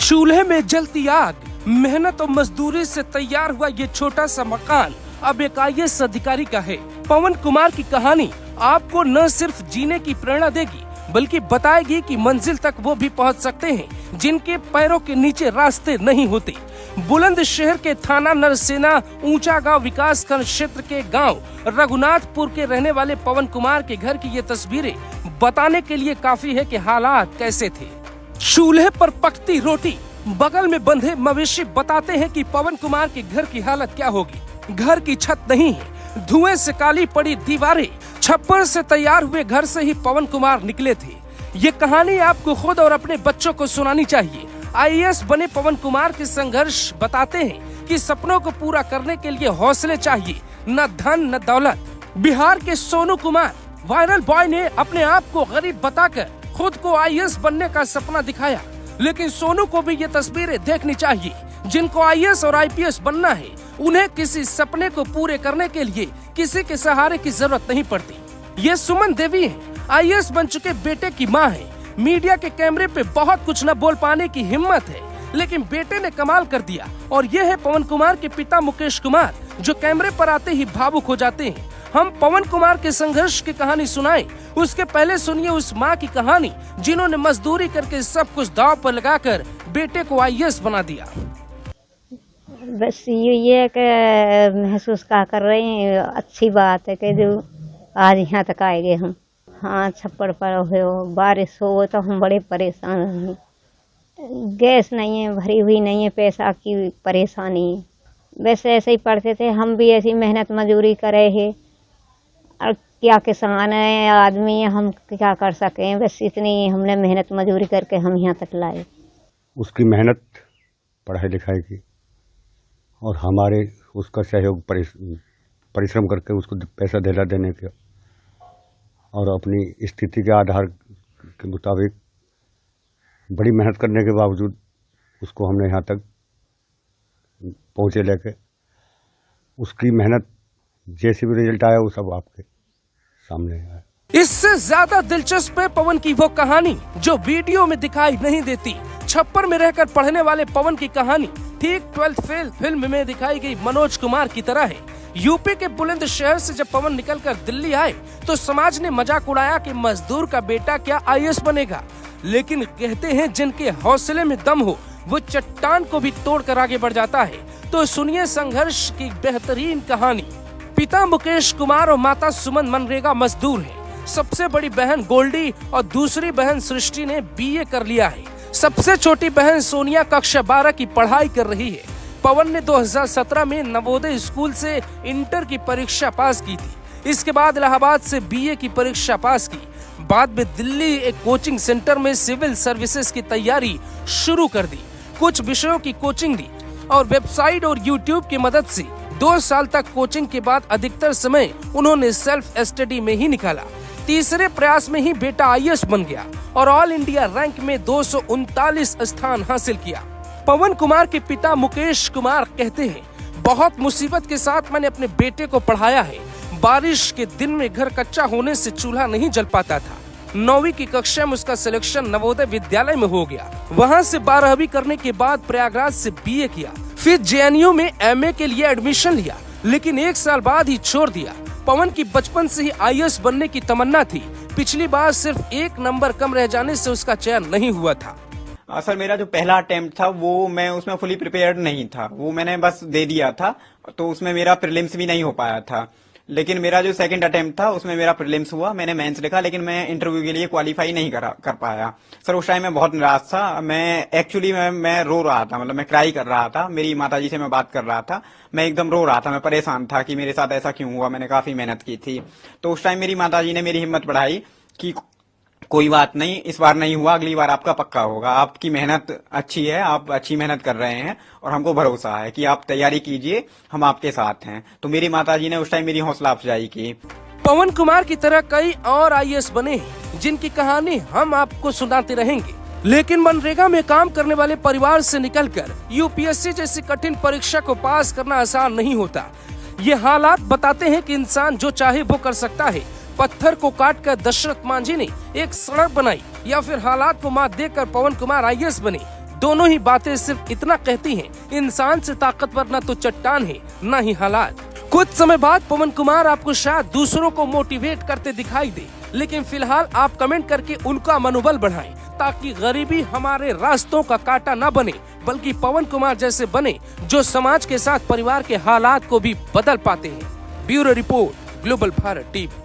चूल्हे में जलती आग, मेहनत और मजदूरी से तैयार हुआ ये छोटा सा मकान अब एक IAS अधिकारी का है। पवन कुमार की कहानी आपको न सिर्फ जीने की प्रेरणा देगी बल्कि बताएगी कि मंजिल तक वो भी पहुंच सकते हैं जिनके पैरों के नीचे रास्ते नहीं होते। बुलंदशहर के थाना नरसेना ऊंचा गांव विकासखंड क्षेत्र के गांव रघुनाथपुर के रहने वाले पवन कुमार के घर की ये तस्वीरें बताने के लिए काफी है कि हालात कैसे थे। चूल्हे पर पकती रोटी, बगल में बंधे मवेशी बताते हैं कि पवन कुमार के घर की हालत क्या होगी। घर की छत नहीं है, धुएं से काली पड़ी दीवारें, छप्पर से तैयार हुए घर से ही पवन कुमार निकले थे। ये कहानी आपको खुद और अपने बच्चों को सुनानी चाहिए। IAS बने पवन कुमार के संघर्ष बताते हैं कि सपनों को पूरा करने के लिए हौसले चाहिए, न धन न दौलत। बिहार के सोनू कुमार वायरल बॉय ने अपने आप को गरीब बताकर खुद को IAS बनने का सपना दिखाया, लेकिन सोनू को भी ये तस्वीरें देखनी चाहिए। जिनको IAS और IPS बनना है उन्हें किसी सपने को पूरे करने के लिए किसी के सहारे की जरूरत नहीं पड़ती। ये सुमन देवी हैं, IAS बन चुके बेटे की मां हैं। मीडिया के कैमरे पे बहुत कुछ न बोल पाने की हिम्मत है, लेकिन बेटे ने कमाल कर दिया। और ये है पवन कुमार के पिता मुकेश कुमार, जो कैमरे पर आते ही भावुक हो जाते हैं। हम पवन कुमार के संघर्ष की कहानी सुनाएं, उसके पहले सुनिए उस माँ की कहानी जिन्होंने मजदूरी करके सब कुछ दांव पर लगाकर बेटे को IAS बना दिया। बस ये कि महसूस कर रहे हैं, अच्छी बात है कि जो आज यहाँ तक आए गए हम। हाँ, छप्पड़ पर हो, बारिश हो तो हम बड़े परेशान हैं। गैस नहीं है, भरी हुई नहीं है, पैसा की परेशानी। वैसे ऐसे ही पढ़ते थे हम भी, ऐसी मेहनत मजदूरी करे है। और क्या किसान है, आदमी है, हम क्या कर सकें। बस इतनी हमने मेहनत मजदूरी करके हम यहाँ तक लाए। उसकी मेहनत पढ़ाई लिखाई की और हमारे उसका सहयोग परिश्रम करके उसको पैसा दिला देने के और अपनी स्थिति के आधार के मुताबिक बड़ी मेहनत करने के बावजूद उसको हमने यहाँ तक पहुँचे लेके। उसकी मेहनत जैसे भी रिजल्ट आया वो सब आपके सामने आया। इससे ज्यादा दिलचस्प है पवन की वो कहानी जो वीडियो में दिखाई नहीं देती। छप्पर में रहकर पढ़ने वाले पवन की कहानी ठीक 12th फेल फिल्म में दिखाई गई मनोज कुमार की तरह है। यूपी के बुलंदशहर से जब पवन निकलकर दिल्ली आए तो समाज ने मजाक उड़ाया कि मजदूर का बेटा क्या IAS बनेगा। लेकिन कहते हैं जिनके हौसले में दम हो वो चट्टान को भी तोड़कर आगे बढ़ जाता है। तो सुनिए संघर्ष की बेहतरीन कहानी। पिता मुकेश कुमार और माता सुमन मनरेगा मजदूर हैं। सबसे बड़ी बहन गोल्डी और दूसरी बहन सृष्टि ने BA कर लिया है। सबसे छोटी बहन सोनिया कक्षा 12 की पढ़ाई कर रही है। पवन ने 2017 में नवोदय स्कूल से इंटर की परीक्षा पास की थी। इसके बाद इलाहाबाद से BA की परीक्षा पास की। बाद में दिल्ली एक कोचिंग सेंटर में सिविल सर्विसेज की तैयारी शुरू कर दी। कुछ विषयों की कोचिंग दी और वेबसाइट और YouTube की मदद से 2 साल तक कोचिंग के बाद अधिकतर समय उन्होंने सेल्फ स्टडी में ही निकाला। तीसरे प्रयास में ही बेटा IAS बन गया और ऑल इंडिया रैंक में 239 स्थान हासिल किया। पवन कुमार के पिता मुकेश कुमार कहते हैं, बहुत मुसीबत के साथ मैंने अपने बेटे को पढ़ाया है। बारिश के दिन में घर कच्चा होने से चूल्हा नहीं जल पाता था। 9वीं की कक्षा में उसका सिलेक्शन नवोदय विद्यालय में हो गया। वहां से 12वीं करने के बाद प्रयागराज से BA किया। फिर JNU में MA के लिए एडमिशन लिया, लेकिन 1 साल बाद ही छोड़ दिया। पवन की बचपन से ही IAS बनने की तमन्ना थी। पिछली बार सिर्फ 1 नंबर कम रह जाने से उसका चयन नहीं हुआ था। सर, मेरा जो पहला अटेम्प्ट था वो मैं उसमें फुली प्रिपेयर्ड नहीं था। वो मैंने बस दे दिया था, तो उसमें मेरा प्रीलिम्स भी नहीं हो पाया था। लेकिन मेरा जो सेकंड अटेम्प्ट था उसमें मेरा प्रीलिम्स हुआ, मैंने मेंस लिखा, लेकिन मैं इंटरव्यू के लिए क्वालिफाई नहीं कर पाया। सर, उस टाइम मैं बहुत निराश था। मैं रो रहा था, मतलब मैं क्राई कर रहा था। मेरी माताजी से मैं बात कर रहा था, मैं एकदम रो रहा था। मैं परेशान था कि मेरे साथ ऐसा क्यों हुआ, मैंने काफी मेहनत की थी। तो उस टाइम मेरी माताजी ने मेरी हिम्मत बढ़ाई कि कोई बात नहीं, इस बार नहीं हुआ, अगली बार आपका पक्का होगा। आपकी मेहनत अच्छी है, आप अच्छी मेहनत कर रहे हैं और हमको भरोसा है कि आप तैयारी कीजिए, हम आपके साथ हैं। तो मेरी माताजी ने उस टाइम मेरी हौसला अफजाई की। पवन कुमार की तरह कई और IAS बने हैं जिनकी कहानी हम आपको सुनाते रहेंगे। लेकिन मनरेगा में काम करने वाले परिवार से निकलकर UPSC जैसी कठिन परीक्षा को पास करना आसान नहीं होता। ये हालात बताते हैं कि इंसान जो चाहे वो कर सकता है। पत्थर को काटकर दशरथ मांझी ने एक सड़क बनाई या फिर हालात को मात देकर पवन कुमार IAS बने। दोनों ही बातें सिर्फ इतना कहती हैं, इंसान से ताकतवर न तो चट्टान है न ही हालात। कुछ समय बाद पवन कुमार आपको शायद दूसरों को मोटिवेट करते दिखाई दे, लेकिन फिलहाल आप कमेंट करके उनका मनोबल बढ़ाएं, ताकि गरीबी हमारे रास्तों का कांटा न बने, बल्कि पवन कुमार जैसे बने जो समाज के साथ परिवार के हालात को भी बदल पाते हैं। Bureau report, global Bharat TV.